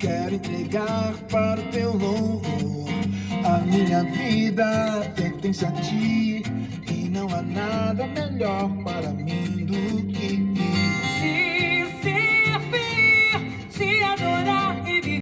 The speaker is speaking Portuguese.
quero entregar para o teu louvor. A minha vida pertence a ti e não há nada melhor para mim do que